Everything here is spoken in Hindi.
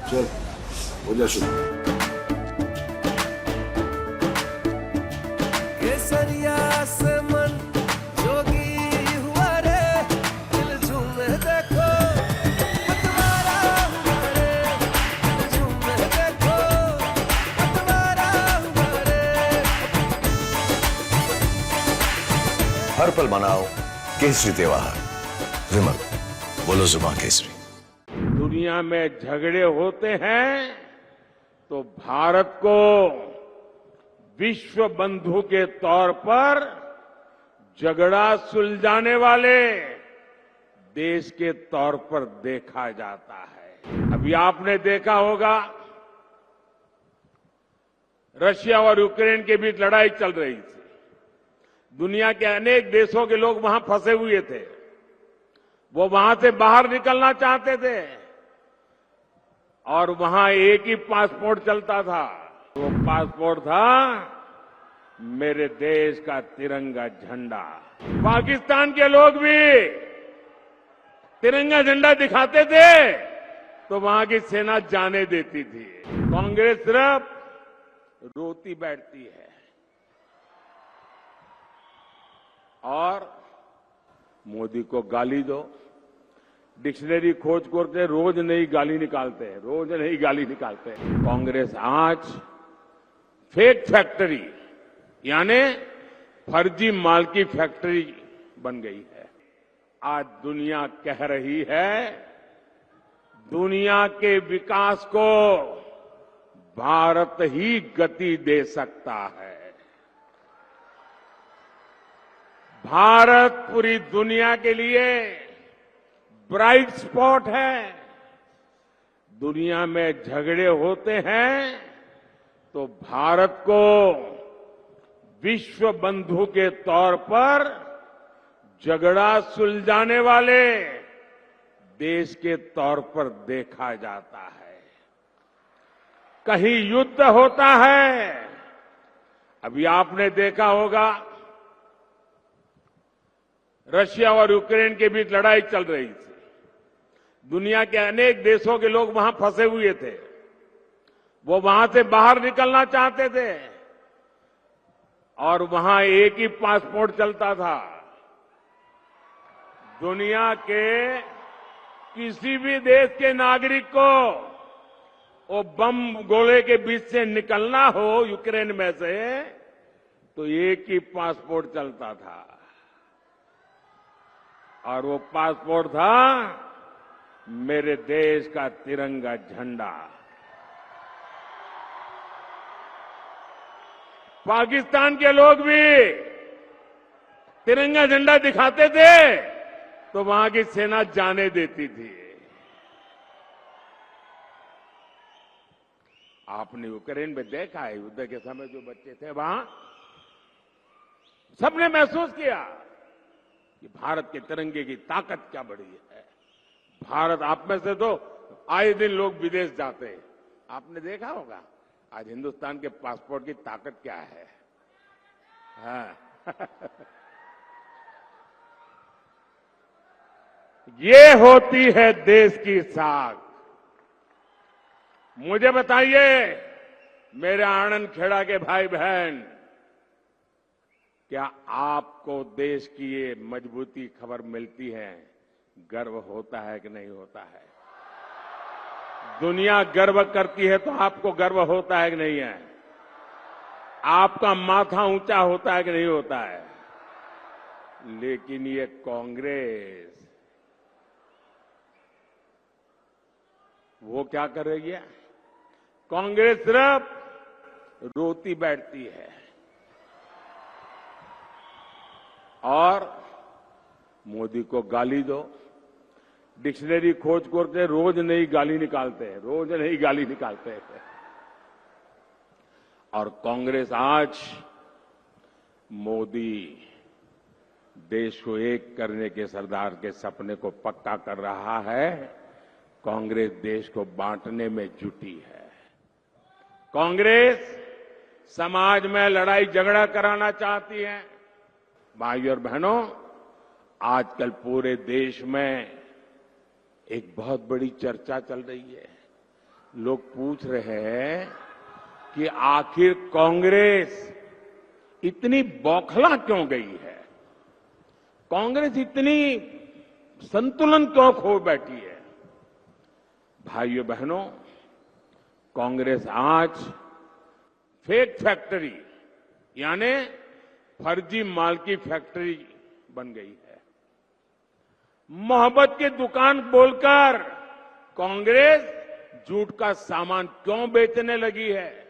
चल हो जा शुरू। केसरिया से मन जोगी हुआ रे, दिल झूमे देखो पतवारा हुआ रे, दिल झूमे देखो पतवारा हुआ रे। हर पल मनाओ केसरी त्योहार। विमल, बोलो जुबान केसरी। दुनिया में झगड़े होते हैं तो भारत को विश्व बंधु के तौर पर झगड़ा सुलझाने वाले देश के तौर पर देखा जाता है। अभी आपने देखा होगा रशिया और यूक्रेन के बीच लड़ाई चल रही थी। दुनिया के अनेक देशों के लोग वहां फंसे हुए थे, वो वहां से बाहर निकलना चाहते थे और वहां एक ही पासपोर्ट चलता था। वो पासपोर्ट था मेरे देश का तिरंगा झंडा। पाकिस्तान के लोग भी तिरंगा झंडा दिखाते थे तो वहां की सेना जाने देती थी। कांग्रेस सिर्फ रोती बैठती है और मोदी को गाली दो। डिक्शनरी खोज करते रोज नई गाली निकालते हैं, रोज नई गाली निकालते हैं। कांग्रेस आज फेक फैक्ट्री यानी फर्जी माल की फैक्ट्री बन गई है। आज दुनिया कह रही है दुनिया के विकास को भारत ही गति दे सकता है। भारत पूरी दुनिया के लिए ब्राइट स्पॉट है। दुनिया में झगड़े होते हैं तो भारत को विश्व बंधु के तौर पर झगड़ा सुलझाने वाले देश के तौर पर देखा जाता है। कहीं युद्ध होता है, अभी आपने देखा होगा रशिया और यूक्रेन के बीच लड़ाई चल रही थी। दुनिया के अनेक देशों के लोग वहां फंसे हुए थे, वो वहां से बाहर निकलना चाहते थे और वहां एक ही पासपोर्ट चलता था। दुनिया के किसी भी देश के नागरिक को वो बम गोले के बीच से निकलना हो यूक्रेन में से तो एक ही पासपोर्ट चलता था और वो पासपोर्ट था मेरे देश का तिरंगा झंडा। पाकिस्तान के लोग भी तिरंगा झंडा दिखाते थे तो वहां की सेना जाने देती थी। आपने यूक्रेन में देखा है, युद्ध के समय जो बच्चे थे वहां सबने महसूस किया कि भारत के तिरंगे की ताकत क्या बड़ी है। भारत, आप में से तो आए दिन लोग विदेश जाते हैं, आपने देखा होगा आज हिंदुस्तान के पासपोर्ट की ताकत क्या है। हाँ। ये होती है देश की साख। मुझे बताइए मेरे आनंद खेड़ा के भाई बहन, क्या आपको देश की ये मजबूती खबर मिलती है? गर्व होता है कि नहीं होता है? दुनिया गर्व करती है तो आपको गर्व होता है कि नहीं है? आपका माथा ऊंचा होता है कि नहीं होता है? लेकिन ये कांग्रेस वो क्या कर रही है? कांग्रेस सिर्फ रोती बैठती है और मोदी को गाली दो। डिक्शनरी खोज करते रोज नई गाली निकालते हैं, रोज नई गाली निकालते हैं। और कांग्रेस आज मोदी देश को एक करने के सरदार के सपने को पक्का कर रहा है। कांग्रेस देश को बांटने में जुटी है। कांग्रेस समाज में लड़ाई झगड़ा कराना चाहती है। भाइयों और बहनों, आजकल पूरे देश में एक बहुत बड़ी चर्चा चल रही है। लोग पूछ रहे हैं कि आखिर कांग्रेस इतनी बौखला क्यों गई है, कांग्रेस इतनी संतुलन क्यों खो बैठी है। भाइयों बहनों, कांग्रेस आज फेक फैक्ट्री यानी फर्जी माल की फैक्ट्री बन गई है। मोहब्बत की दुकान बोलकर कांग्रेस झूठ का सामान क्यों बेचने लगी है।